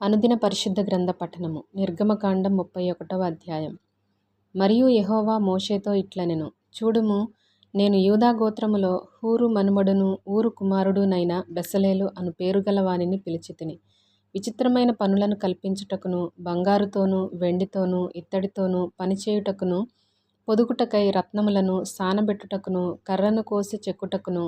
అనుదిన పరిశుద్ధ గ్రంథ పఠనము. నిర్గమకాండం 31వ అధ్యాయం. మరియు యెహోవా మోషేతో ఇట్లనెను, చూడుము, నేను యూదా గోత్రములో హూరు మనుమడును ఊరు కుమారుడునైన బెసలేలు అను పేరుగల వానిని పిలిచితిని. విచిత్రమైన పనులను కల్పించుటకును, బంగారుతోనూ వెండితోనూ ఇత్తడితోనూ పనిచేయుటకును, పొదుగుటకై రత్నములను సానబెట్టుటకును, కర్రను కోసి చెక్కుటకును,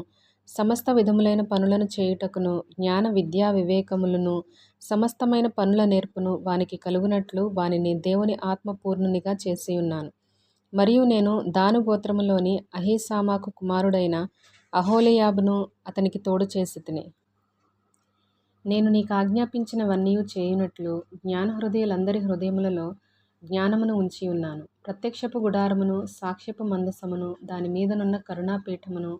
సమస్త విధములైన పనులను చేయుటకును, జ్ఞాన విద్యా వివేకములను సమస్తమైన పనుల నేర్పును వానికి కలుగునట్లు వానిని దేవుని ఆత్మ పూర్ణునిగా చేసియున్నాను. మరియు నేను దాను గోత్రములోని అహీసామాకు కుమారుడైన అహోలీయాబును అతనికి తోడు చేసితిని. నేను నీకు ఆజ్ఞాపించినవన్నీ చేయునట్లు జ్ఞాన హృదయులందరి హృదయములలో జ్ఞానమును ఉంచియున్నాను. ప్రత్యక్షపు గుడారమును, సాక్ష్యపు మందసమును, దాని మీదనున్న కరుణాపీఠమును,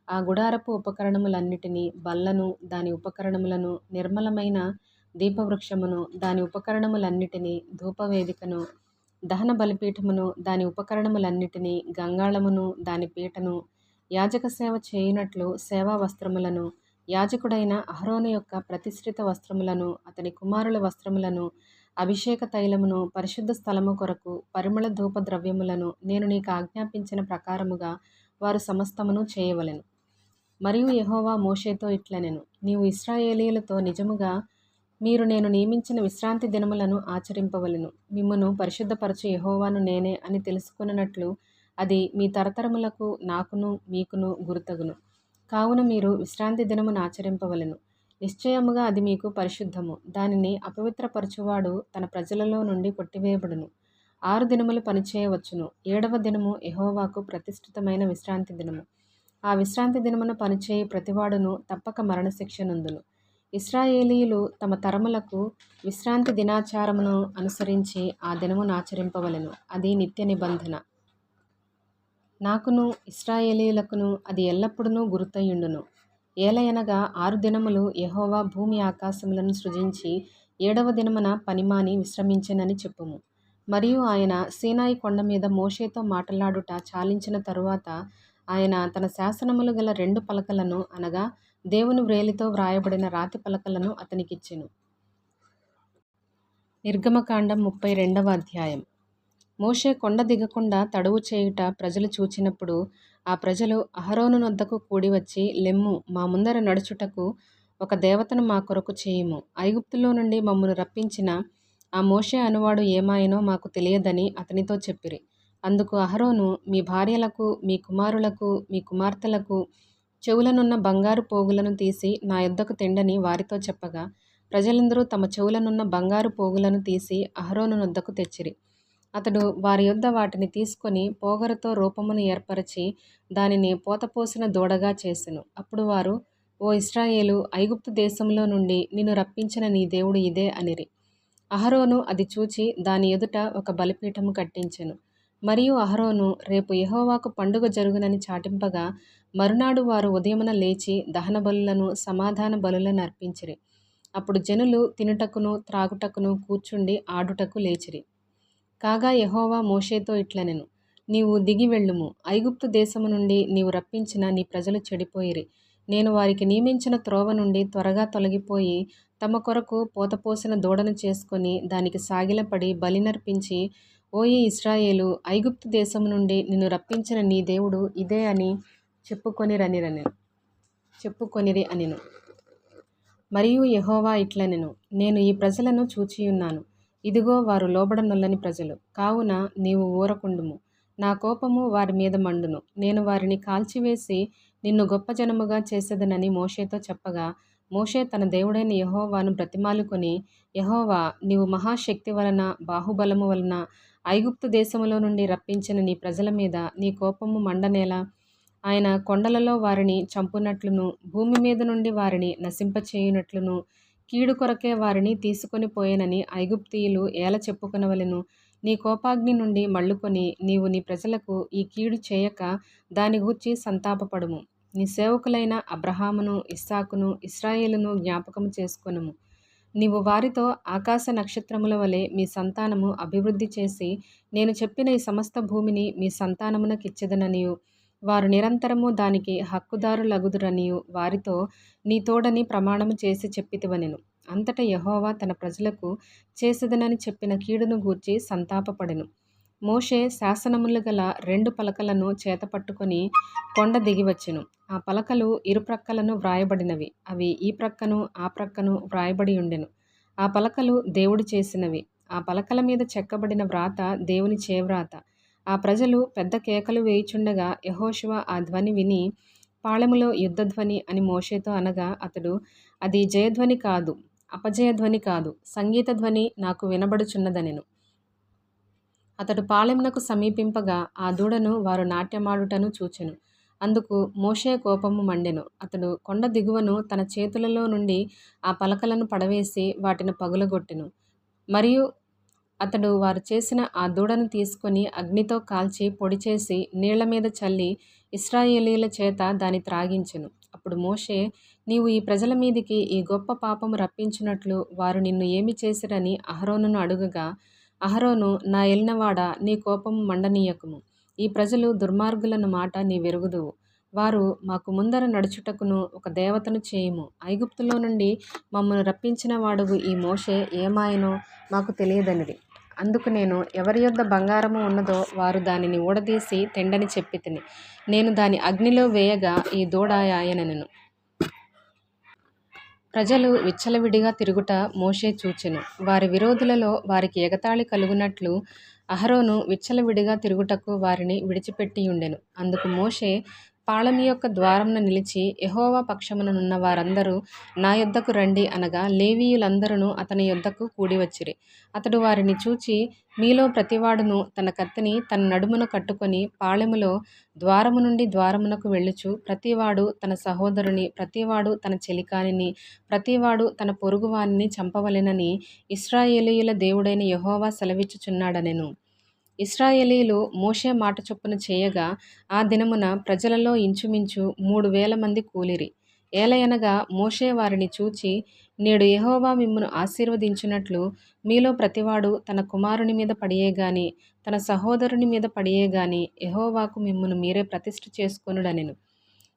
ఆ గుడారపు ఉపకరణములన్నిటినీ, బల్లను, దాని ఉపకరణములను, నిర్మలమైన దీపవృక్షమును, దాని ఉపకరణములన్నిటినీ, ధూపవేదికను, దహన బలిపీఠమును, దాని ఉపకరణములన్నిటినీ, గంగాళమును, దాని పీటను, యాజక సేవ చేయునట్లు సేవా వస్త్రములను, యాజకుడైన అహరోను యొక్క ప్రతిష్ఠిత వస్త్రములను, అతని కుమారుల వస్త్రములను, అభిషేక తైలమును, పరిశుద్ధ స్థలము కొరకు పరిమళ ధూప ద్రవ్యములను నేను నీకు ఆజ్ఞాపించిన ప్రకారముగా వారు సమస్తమును చేయవలెను. మరియు యెహోవా మోషేతో ఇట్లనెను, నీవు ఇశ్రాయేలీయులతో నిజముగా మీరు నేను నియమించిన విశ్రాంతి దినములను ఆచరింపవలెను. మిమ్మును పరిశుద్ధపరచు యెహోవాను నేనే అని తెలుసుకొనున్నట్లు అది మీ తరతరములకు నాకును మీకును గుర్తగును. కావున మీరు విశ్రాంతి దినమును ఆచరింపవలెను. నిశ్చయముగా అది మీకు పరిశుద్ధము. దానిని అపవిత్రపరచువాడు తన ప్రజలలో నుండి కొట్టివేయబడును. 6 దినములు పనిచేయవచ్చును. 7వ దినము యెహోవాకు ప్రతిష్ఠితమైన విశ్రాంతి దినము. ఆ విశ్రాంతి దినమున పనిచేయి ప్రతివాడును తప్పక మరణశిక్ష నొందును. ఇశ్రాయేలీయులు తమ తరములకు విశ్రాంతి దినాచారమును అనుసరించి ఆ దినమును ఆచరింపవలెను. అది నిత్య నిబంధన. నాకును ఇశ్రాయేలీయులకును అది ఎల్లప్పుడూ గుర్తయుండును. ఏలయనగా 6 దినములు యెహోవా భూమి ఆకాశములను సృజించి 7వ దినమున పనిమాని విశ్రమించెనని చెప్పుము. మరియు ఆయన సీనాయి కొండ మీద మోషేతో మాటలాడుట చాలించిన తరువాత ఆయన తన శాసనములు గల 2 పలకలను, అనగా దేవుని వ్రేలితో వ్రాయబడిన రాతి పలకలను అతనికిచ్చెను. నిర్గమకాండం 32వ అధ్యాయం. మోషే కొండ దిగకుండా తడువు చేయుట ప్రజలు చూచినప్పుడు ఆ ప్రజలు అహరోను నొద్దకు కూడివచ్చి, లెమ్ము, మా ముందర నడుచుటకు ఒక దేవతను మా కొరకు చేయుము. ఐగుప్తులో నుండి మమ్మను రప్పించిన ఆ మోషే అనువాడు ఏమాయనో మాకు తెలియదని అతనితో చెప్పిరి. అందుకు అహరోను, మీ భార్యలకు, మీ కుమారులకు, మీ కుమార్తెలకు చెవులనున్న బంగారు పోగులను తీసి నా యొద్దకు తెండని వారితో చెప్పగా, ప్రజలందరూ తమ చెవులనున్న బంగారు పోగులను తీసి అహరోను నొద్దకు తెచ్చిరి. అతడు వారి యొద్ద వాటిని తీసుకొని పోగరుతో రూపమును ఏర్పరచి దానిని పోతపోసిన దూడగా చేసెను. అప్పుడు వారు, ఓ ఇశ్రాయేలు, ఐగుప్తు దేశంలో నుండి నిన్ను రప్పించిన నీ దేవుడు ఇదే అనిరి. అహరోను అది చూచి దాని ఎదుట ఒక బలిపీఠము కట్టించెను. మరియు అహరోను రేపు యెహోవాకు పండుగ జరుగునని చాటింపగా, మరునాడు వారు ఉదయమున లేచి దహన బలులను, సమాధాన బలులను అర్పించిరి. అప్పుడు జనులు తినుటకును త్రాగుటకును కూర్చుండి ఆడుటకు లేచిరి. కాగా యెహోవా మోషేతో ఇట్లనెను, నీవు దిగి వెళ్ళుము. ఐగుప్తు దేశము నుండి నీవు రప్పించిన నీ ప్రజలు చెడిపోయిరి. నేను వారికి నియమించిన త్రోవ నుండి త్వరగా తొలగిపోయి తమ కొరకు పోతపోసిన దూడను చేసుకొని దానికి సాగిలపడి బలినర్పించి, ఓయి ఇశ్రాయేలు, ఐగుప్తు దేశము నుండి నిన్ను రప్పించిన నీ దేవుడు ఇదే అని చెప్పుకొనిరి అనెను. మరియు యెహోవా ఇట్లనెను, నేను ఈ ప్రజలను చూచియున్నాను. ఇదిగో వారు లోబడనొల్లని ప్రజలు. కావున నీవు ఊరకుండుము. నా కోపము వారి మీద మండును. నేను వారిని కాల్చివేసి నిన్ను గొప్ప జనముగా చేసేదనని మోషేతో చెప్పగా, మోషే తన దేవుడైన యెహోవాను బ్రతిమాలుకొని, యెహోవా, నీవు మహాశక్తి వలన, బాహుబలము వలన ఐగుప్తు దేశములో నుండి రప్పించిన నీ ప్రజల మీద నీ కోపము మండనేలా? ఆయన కొండలలో వారిని చంపునట్లును, భూమి మీద నుండి వారిని నశింపచేయునట్లును, కీడు కొరకే వారిని తీసుకొని పోయేనని ఐగుప్తీయులు ఏల చెప్పుకొనవలెను? నీ కోపాగ్ని నుండి మళ్ళుకొని నీవు నీ ప్రజలకు ఈ కీడు చేయక దాని గూర్చి సంతాపపడుము. నీ సేవకులైన అబ్రహామును, ఇస్సాకును, ఇశ్రాయేలును జ్ఞాపకము చేసుకొనుము. నీవు వారితో ఆకాశ నక్షత్రముల వలె మీ సంతానము అభివృద్ధి చేసి నేను చెప్పిన ఈ సమస్త భూమిని మీ సంతానమునకిచ్చెదననియు, వారు నిరంతరము దానికి హక్కుదారులగుదురనియు వారితో నీ తోడని ప్రమాణము చేసి చెప్పితివనెను. అంతటా యెహోవా తన ప్రజలకు చేసేదనని చెప్పిన కీడును గూర్చి సంతాపపడెను. మోషే శాసనములు గల 2 పలకలను చేతపట్టుకొని కొండ దిగివచ్చెను. ఆ పలకలు ఇరుప్రక్కలను వ్రాయబడినవి. అవి ఈ ప్రక్కను ఆ ప్రక్కను వ్రాయబడి ఉండెను. ఆ పలకలు దేవుడు చేసినవి. ఆ పలకల మీద చెక్కబడిన వ్రాత దేవుని చేవ్రాత. ఆ ప్రజలు పెద్ద కేకలు వేయుచుండగా యెహోషువ ఆ ధ్వని విని, పాళెములో యుద్ధధ్వని అని మోషేతో అనగా, అతడు, అది జయధ్వని కాదు, అపజయధ్వని కాదు, సంగీత ధ్వని నాకు వినబడుచున్నదనెను. అతడు పాళెమునకు సమీపింపగా ఆ దూడను వారు నాట్యమాడుటను చూచెను. అందుకు మోషే కోపము మండెను. అతడు కొండ దిగువను తన చేతులలో నుండి ఆ పలకలను పడవేసి వాటిని పగులగొట్టెను. మరియు అతడు వారు చేసిన ఆ దూడను తీసుకొని అగ్నితో కాల్చి పొడిచేసి నీళ్ల మీద చల్లి ఇశ్రాయేలీయుల చేత దాని త్రాగించెను. అప్పుడు మోషే, నీవు ఈ ప్రజల మీదికి ఈ గొప్ప పాపము రప్పించినట్లు వారు నిన్ను ఏమి చేసిరని అహరోనును అడుగగా, అహరోను, నా ఏలినవాడా, నీ కోపము మండనీయకుము. ఈ ప్రజలు దుర్మార్గులను మాట నీవెరుగుదువు. వారు మాకు ముందర నడుచుటకును ఒక దేవతను చేయుము. ఐగుప్తులో నుండి మమ్మను రప్పించిన వాడగు ఈ మోషే ఏమాయనో మాకు తెలియదనిరి. అందుకు నేను, ఎవరి యొద్ద బంగారము ఉన్నదో వారు దానిని ఊడదీసి తెండని చెప్పితిని. నేను దాని అగ్నిలో వేయగా ఈ దూడ ఆయనెను. ప్రజలు విచ్చలవిడిగా తిరుగుట మోషే చూచెను. వారి విరోధులలో వారికి ఎగతాళి కలుగునట్లు అహరోను విచ్చలవిడిగా తిరుగుటకు వారిని విడిచిపెట్టియుండెను. అందుకు మోషే పాళెము యొక్క ద్వారమున నిలిచి, యెహోవా పక్షముననున్న వారందరూ నా యొద్దకు రండి అనగా, లేవీయులందరూ అతని యొద్దకు కూడివచ్చిరి. అతడు వారిని చూచి, మీలో ప్రతివాడును తన కత్తిని తన నడుమున కట్టుకొని పాళెములో ద్వారము నుండి ద్వారమునకు వెళ్ళుచు, ప్రతివాడు తన సహోదరుని, ప్రతివాడు తన చెలికానిని, ప్రతివాడు తన పొరుగువానిని చంపవలెనని ఇశ్రాయేలీయుల దేవుడైన యెహోవా సెలవిచ్చుచున్నాడనెను. ఇశ్రాయేలీయులు మోషే మాట చొప్పున చేయగా ఆ దినమున ప్రజలలో ఇంచుమించు 3,000 మంది కూలిరి. ఏలయనగా మోషే వారిని చూచి, నేడు యెహోవా మిమ్మును ఆశీర్వదించినట్లు మీలో ప్రతివాడు తన కుమారుని మీద పడియేగాని, తన సహోదరుని మీద పడియేగాని యెహోవాకు మిమ్మును మీరే ప్రతిష్ఠ చేసుకొనుడనెను.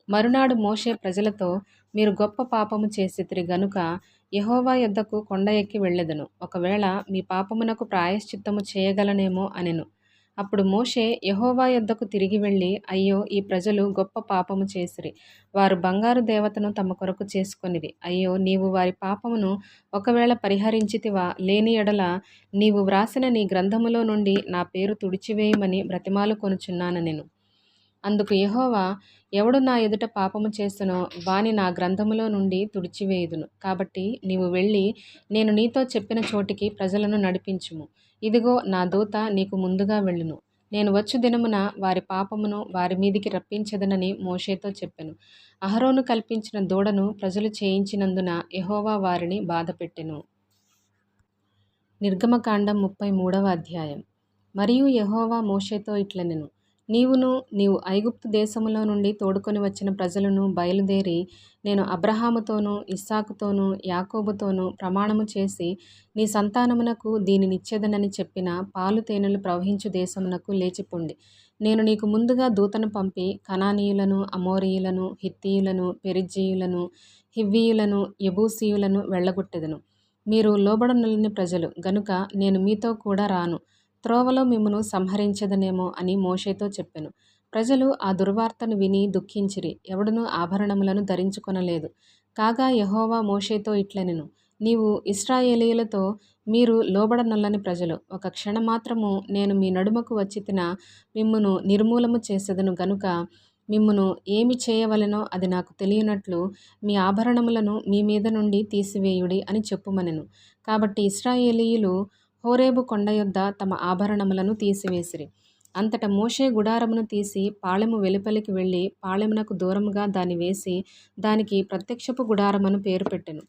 మరునాడు మోషే ప్రజలతో, మీరు గొప్ప పాపము చేసితిరి గనుక యెహోవా యొద్దకు కొండ ఎక్కి వెళ్ళెదను. ఒకవేళ మీ పాపమునకు ప్రాయశ్చిత్తము చేయగలనేమో అనెను. అప్పుడు మోషే యెహోవా యొద్దకు తిరిగి వెళ్ళి, అయ్యో, ఈ ప్రజలు గొప్ప పాపము చేసిరి. వారు బంగారు దేవతను తమ కొరకు చేసుకొనిరి. అయ్యో, నీవు వారి పాపమును ఒకవేళ పరిహరించితివా, లేని ఎడల నీవు వ్రాసిన నీ గ్రంథములో నుండి నా పేరు తుడిచివేయమని బ్రతిమాలుకొనుచున్నాననెను. అందుకు యెహోవా, ఎవడు నా ఎదుట పాపము చేసెనో వాని నా గ్రంథములో నుండి తుడిచివేయుదును. కాబట్టి నీవు వెళ్ళి నేను నీతో చెప్పిన చోటికి ప్రజలను నడిపించుము. ఇదిగో, నా దూత నీకు ముందుగా వెళ్ళును. నేను వచ్చు దినమున వారి పాపమును వారి మీదికి రప్పించెదనని మోషేతో చెప్పెను. అహరోను కల్పించిన దూడను ప్రజలు చేయించినందున యెహోవా వారిని బాధపెట్టెను. నిర్గమకాండం 33వ అధ్యాయం. మరియు యెహోవా మోషేతో ఇట్లనెను, నీవు ఐగుప్తు దేశములో నుండి తోడుకొని వచ్చిన ప్రజలను బయలుదేరి, నేను అబ్రహాముతోనూ ఇస్సాకుతోనూ యాకోబుతోనూ ప్రమాణము చేసి నీ సంతానమునకు దీనినిచ్చేదనని చెప్పిన పాలు తేనెలు ప్రవహించు దేశమునకు లేచిపొండి. నేను నీకు ముందుగా దూతను పంపి కనానీయులను, అమోరీయులను, హిత్తీయులను, పెరిజ్జీయులను, హివ్వీయులను, యెబూసీయులను వెళ్ళగొట్టెదను. మీరు లోబడనొల్లని ప్రజలు గనుక నేను మీతో కూడా రాను. త్రోవలో మిమ్మును సంహరించెదనేమో అని మోషేతో చెప్పెను. ప్రజలు ఆ దుర్వార్తను విని దుఃఖించిరి. ఎవడునూ ఆభరణములను ధరించుకొనలేదు. కాగా యెహోవా మోషేతో ఇట్లనెను, నీవు ఇశ్రాయేలీయులతో, మీరు లోబడనొల్లని ప్రజలు. ఒక క్షణమాత్రము నేను మీ నడుమకు వచ్చితినా మిమ్మును నిర్మూలము చేసెదను గనుక మిమ్మును ఏమి చేయవలెనో అది నాకు తెలియనట్లు మీ ఆభరణములను మీ మీద నుండి తీసివేయుడి అని చెప్పుమనెను. కాబట్టి ఇశ్రాయేలీయులు హోరేబు కొండ యొద్ద తమ ఆభరణములను తీసివేసిరి. అంతటా మోషే గుడారమును తీసి పాళెము వెలుపలికి వెళ్ళి పాళెమునకు దూరముగా దాన్ని వేసి దానికి ప్రత్యక్షపు గుడారమను పేరు పెట్టెను.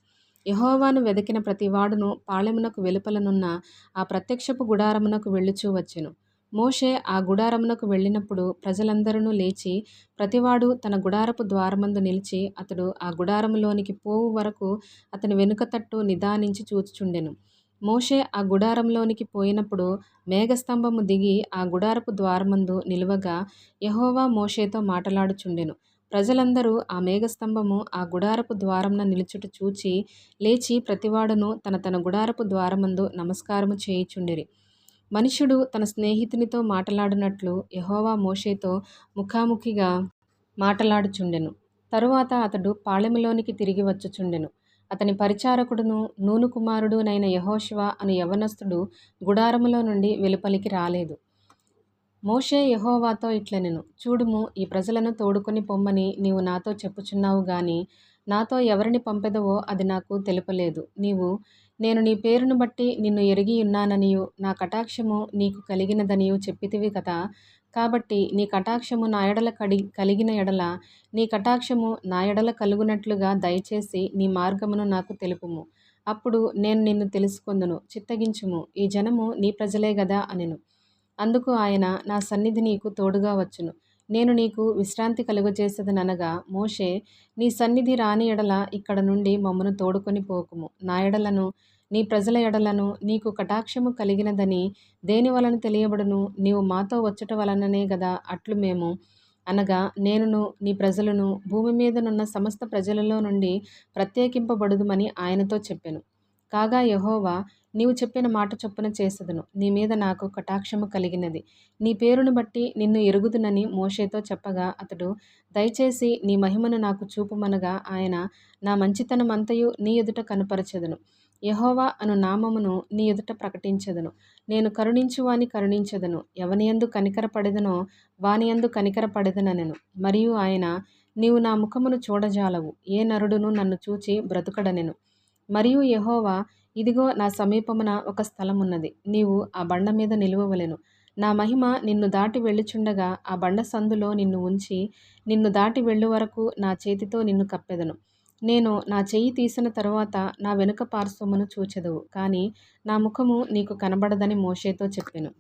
యెహోవాను వెదికిన ప్రతివాడును పాళెమునకు వెలుపలనున్న ఆ ప్రత్యక్షపు గుడారమునకు వెళ్ళుచూ వచ్చెను. మోషే ఆ గుడారమునకు వెళ్ళినప్పుడు ప్రజలందరూ లేచి ప్రతివాడు తన గుడారపు ద్వారమందు నిలిచి, అతడు ఆ గుడారములోనికి పోవు వరకు అతని వెనుక తట్టు నిదానించి చూచుచుండెను. మోషే ఆ గుడారంలోనికి పోయినప్పుడు మేఘస్తంభము దిగి ఆ గుడారపు ద్వారమందు నిలువగా యెహోవా మోషేతో మాటలాడుచుండెను. ప్రజలందరూ ఆ మేఘస్తంభము ఆ గుడారపు ద్వారమున నిలుచుట చూచి లేచి ప్రతివాడును తన తన గుడారపు ద్వారమందు నమస్కారము చేయుచుండిరి. మనుష్యుడు తన స్నేహితునితో మాటలాడినట్లు యెహోవా మోషేతో ముఖాముఖిగా మాటలాడుచుండెను. తరువాత అతడు పాళెములోనికి తిరిగి వచ్చుచుండెను. అతని పరిచారకుడును నూను కుమారుడునైన యెహోషువ అను యవనస్తుడు గుడారములో నుండి వెలుపలికి రాలేదు. మోషే యెహోవాతో ఇట్లనెను, చూడుము, ఈ ప్రజలను తోడుకొని పొమ్మని నీవు నాతో చెప్పుచున్నావు గాని నాతో ఎవరిని పంపెదవో అది నాకు తెలుపలేదు. నేను నీ పేరును బట్టి నిన్ను ఎరిగియున్నాననియు నా కటాక్షము నీకు కలిగినదనియు చెప్పితివి కదా. కాబట్టి నీ కటాక్షము నా ఎడల కలిగిన ఎడల నీ కటాక్షము నా ఎడల కలుగునట్లుగా దయచేసి నీ మార్గమును నాకు తెలుపుము. అప్పుడు నేను నిన్ను తెలుసుకొందును. చిత్తగించుము, ఈ జనము నీ ప్రజలే గదా అనెను. అందుకు ఆయన, నా సన్నిధి నీకు తోడుగా వచ్చును, నేను నీకు విశ్రాంతి కలుగజేసేదనగా మోషే, నీ సన్నిధి రాని ఎడల ఇక్కడ నుండి మమ్మను తోడుకొని పోకుము. నా ఎడలను నీ ప్రజల ఎడలను నీకు కటాక్షము కలిగినదని దేని వలన తెలియబడును? నీవు మాతో వచ్చుట వలననే గదా. అట్లు మేము అనగా నేనును నీ ప్రజలను భూమి మీదనున్న సమస్త ప్రజలలో నుండి ప్రత్యేకింపబడుదుమని ఆయనతో చెప్పెను. కాగా యెహోవా, నీవు చెప్పిన మాట చొప్పున చేసెదను. నీ మీద నాకు కటాక్షము కలిగినది. నీ పేరును బట్టి నిన్ను ఎరుగుదునని మోషేతో చెప్పగా అతడు, దయచేసి నీ మహిమను నాకు చూపుమనగా ఆయన, నా మంచితనమంతయు నీ ఎదుట కనుపరచెదను. యెహోవా అను నామమును నీ ఎదుట ప్రకటించెదను. నేను కరుణించువాని కరుణించెదను. ఎవనియందు కనికరపడెదనో వానియందు కనికరపడెదనెను. మరియు ఆయన, నీవు నా ముఖమును చూడజాలవు, ఏ నరుడును నన్ను చూచి బ్రతుకడనెను. మరియు యెహోవా, ఇదిగో నా సమీపమున ఒక స్థలమున్నది, నీవు ఆ బండ మీద నిలువవలెను. నా మహిమ నిన్ను దాటి వెళ్ళుచుండగా ఆ బండ సందులో నిన్ను ఉంచి నిన్ను దాటి వెళ్ళు వరకు నా చేతితో నిన్ను కప్పెదను. నేను నా చెయ్యి తీసిన తరువాత నా వెనుక పార్శ్వమును చూచెదవు, కానీ నా ముఖము నీకు కనబడదని మోషేతో చెప్పెను.